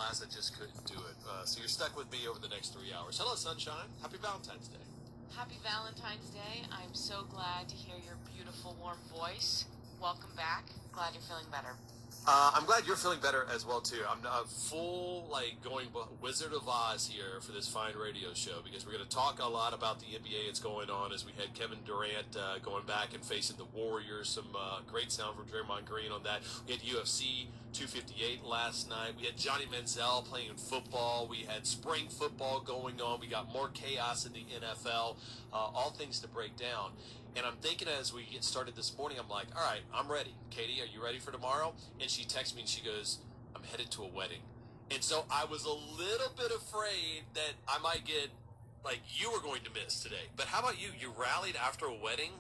glass. I just couldn't do it. So you're stuck with me over the next 3 hours. Hello, sunshine. Happy Valentine's Day. Happy Valentine's Day. I'm so glad to hear your beautiful, warm voice. Welcome back. Glad you're feeling better. I'm glad you're feeling better as well, too. I'm full, going Wizard of Oz here for this fine radio show because we're going to talk a lot about the NBA that's going on as we had Kevin Durant going back and facing the Warriors. Some great sound from Draymond Green on that. We had UFC 258 last night. We had Johnny Manziel playing football. We had spring football going on. We got more chaos in the NFL. All things to break down. And I'm thinking as we get started this morning, I'm like, all right, I'm ready. Katie, are you ready for tomorrow? And she texts me and she goes, I'm headed to a wedding. And so I was a little bit afraid that I might get, you were going to miss today. But how about you? You rallied after a wedding?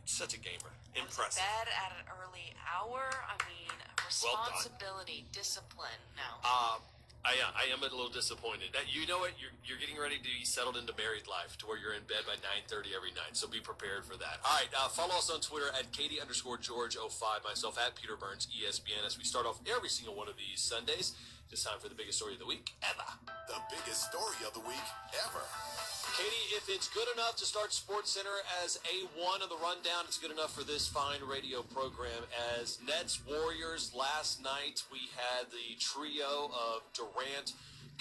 Such a gamer. Impressive. I was in bed at an early hour. I mean, responsibility, discipline. No. I am a little disappointed. You know what? You're getting ready to be settled into married life to where you're in bed by 9:30 every night. So be prepared for that. All right. Follow us on Twitter at Katie_George05. Myself at Peter Burns ESPN as we start off every single one of these Sundays. It's time for the biggest story of the week ever. The biggest story of the week ever. Katie, if it's good enough to start SportsCenter as A1 of the rundown, it's good enough for this fine radio program. As Nets Warriors last night, we had the trio of Durant,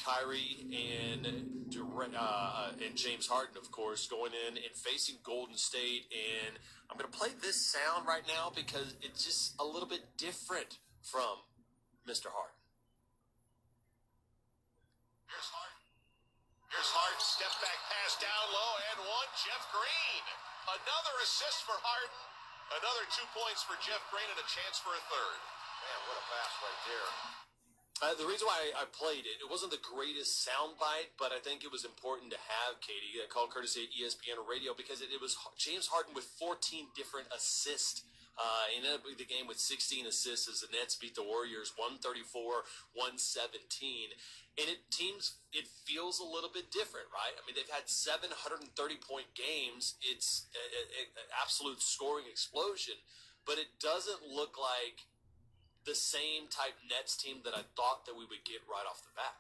Kyrie, and James Harden, of course, going in and facing Golden State. And I'm going to play this sound right now because it's just a little bit different from Mr. Harden. Here's Harden, step back pass down low, and one, Jeff Green. Another assist for Harden. Another 2 points for Jeff Green and a chance for a third. Man, what a pass right there. The reason why I played it, it wasn't the greatest soundbite, but I think it was important to have, Katie, that call courtesy of ESPN Radio, because it was James Harden with 14 different assists. He ended up with the game with 16 assists as the Nets beat the Warriors 134-117. And it feels a little bit different, right? I mean, they've had 730-point games. It's an absolute scoring explosion, but it doesn't look like the same type Nets team that I thought that we would get right off the bat.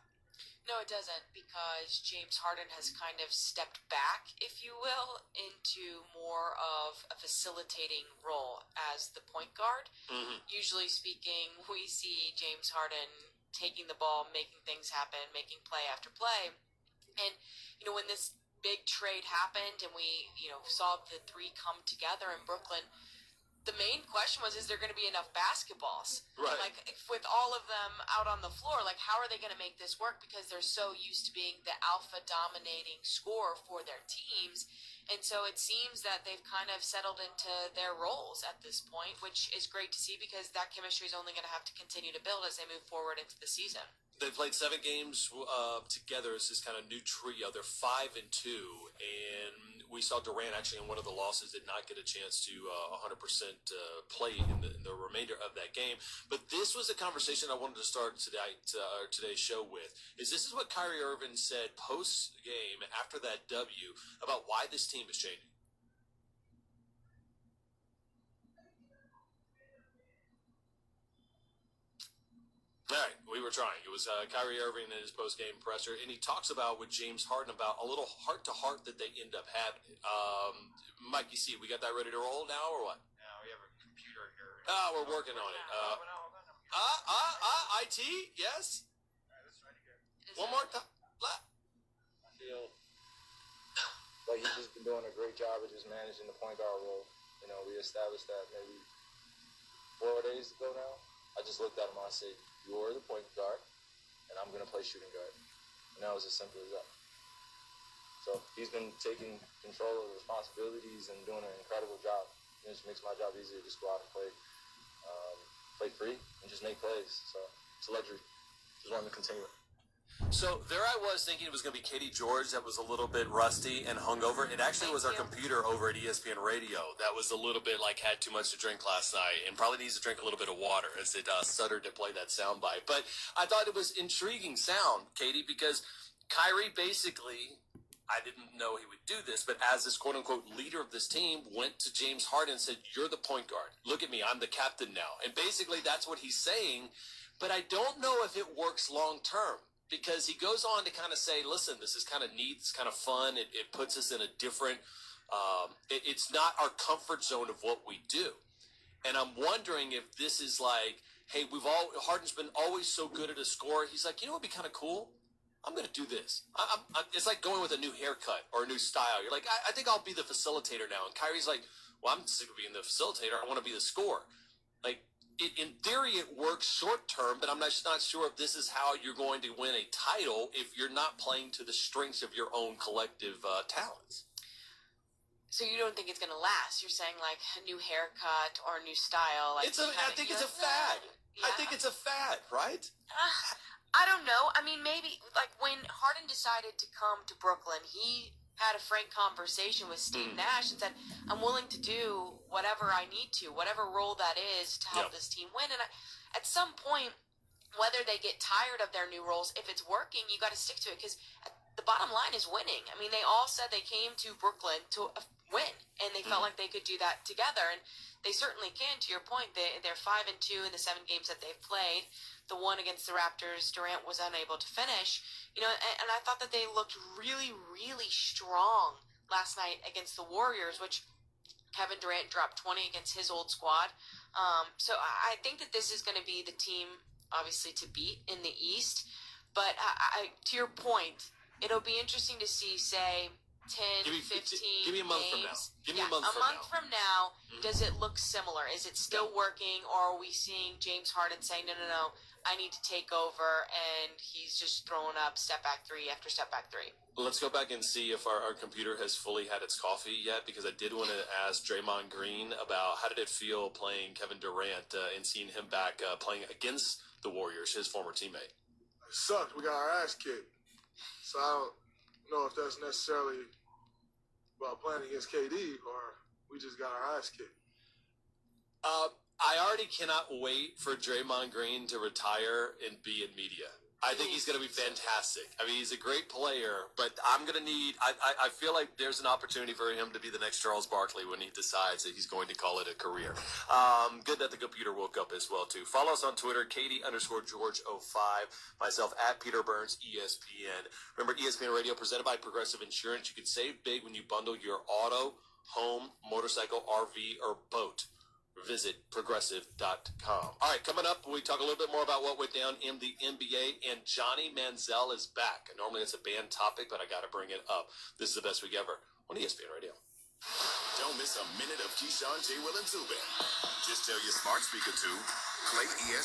No, it doesn't, because James Harden has kind of stepped back, if you will, into more of a facilitating role as the point guard. Mm-hmm. Usually speaking, we see James Harden taking the ball, making things happen, making play after play. And, when this big trade happened and we, saw the three come together in Brooklyn, the main question was, is there going to be enough basketballs? Right. With all of them out on the floor, how are they going to make this work? Because they're so used to being the alpha dominating scorer for their teams. And so it seems that they've kind of settled into their roles at this point, which is great to see because that chemistry is only going to have to continue to build as they move forward into the season. They played 7 games together as this kind of new trio. They're 5-2, and we saw Durant actually in one of the losses did not get a chance to 100% play in the remainder of that game. But this was a conversation I wanted to start today's show with. This is what Kyrie Irving said post game after that W about why this team is changing. All right, we were trying. It was Kyrie Irving in his post-game presser, and he talks about with James Harden about a little heart-to-heart that they end up having. Mikey C, we got that ready to roll now or what? No, we have a computer here. We're working on it. IT, yes? All right, let's try it again. One more time. I feel like he's just been doing a great job of just managing the point guard role. We established that maybe 4 days ago now. I just looked at him and I said, you're the point guard, and I'm going to play shooting guard. And that was as simple as that. So he's been taking control of the responsibilities and doing an incredible job. It just makes my job easier to just go out and play free and just make plays. So it's a luxury. Just wanted to continue it. So there I was thinking it was going to be Katie George that was a little bit rusty and hungover. It actually was our computer over at ESPN Radio that was a little bit had too much to drink last night and probably needs to drink a little bit of water as it stuttered to play that soundbite. But I thought it was intriguing sound, Katie, because Kyrie basically, I didn't know he would do this, but as this quote-unquote leader of this team, went to James Harden and said, you're the point guard. Look at me. I'm the captain now. And basically that's what he's saying. but I don't know if it works long term. Because he goes on to kind of say, listen, this is kind of neat, it's kind of fun, it puts us in a different, it's not our comfort zone of what we do. And I'm wondering if this is like, hey, Harden's been always so good at a score. He's like, you know what would be kind of cool? I'm going to do this. It's like going with a new haircut or a new style. You're like, I think I'll be the facilitator now. And Kyrie's like, well, I'm sick of being the facilitator. I want to be the scorer. Like, in theory, it works short term, but I'm not sure if this is how you're going to win a title if you're not playing to the strengths of your own collective talents. So you don't think it's going to last? You're saying like a new haircut or a new style? Like I think it's a fad. Yeah. I think it's a fad, right? I don't know. I mean, maybe like when Harden decided to come to Brooklyn, he had a frank conversation with Steve Nash and said, I'm willing to do whatever I need to, whatever role that is to help this team win. And at some point, whether they get tired of their new roles, if it's working, you got to stick to it because the bottom line is winning. I mean, they all said they came to Brooklyn to win, and they felt like they could do that together, and they certainly can. To your point, they're 5-2 in the 7 games that they've played. The one against the Raptors, Durant was unable to finish. You know, and I thought that they looked really, really strong last night against the Warriors, which Kevin Durant dropped 20 against his old squad. So I think that this is going to be the team, obviously, to beat in the East. But to your point, it'll be interesting to see, say, 10, 15 give me a month games. From now. Give me a month from now. Does it look similar? Is it still working, or are we seeing James Harden saying, no, I need to take over, and he's just throwing up step back 3 after step back 3? Let's go back and see if our computer has fully had its coffee yet, because I did want to ask Draymond Green about how did it feel playing Kevin Durant and seeing him back playing against the Warriors, his former teammate. It sucked. We got our ass kicked. So I don't know if that's necessarily about playing against KD or we just got our ass kicked. I already cannot wait for Draymond Green to retire and be in media. I think he's going to be fantastic. I mean, he's a great player, but I'm going to need – I feel like there's an opportunity for him to be the next Charles Barkley when he decides that he's going to call it a career. Good that the computer woke up as well, too. Follow us on Twitter, Katie_George05, myself at Peter Burns, ESPN. Remember, ESPN Radio presented by Progressive Insurance. You can save big when you bundle your auto, home, motorcycle, RV, or boat. Visit Progressive.com. All right, coming up, we talk a little bit more about what went down in the NBA, and Johnny Manziel is back. Normally it's a banned topic, but I got to bring it up. This is the best week ever on ESPN Radio. Don't miss a minute of Keyshawn, J. Will, and Zubin. Just tell your smart speaker to play ESPN.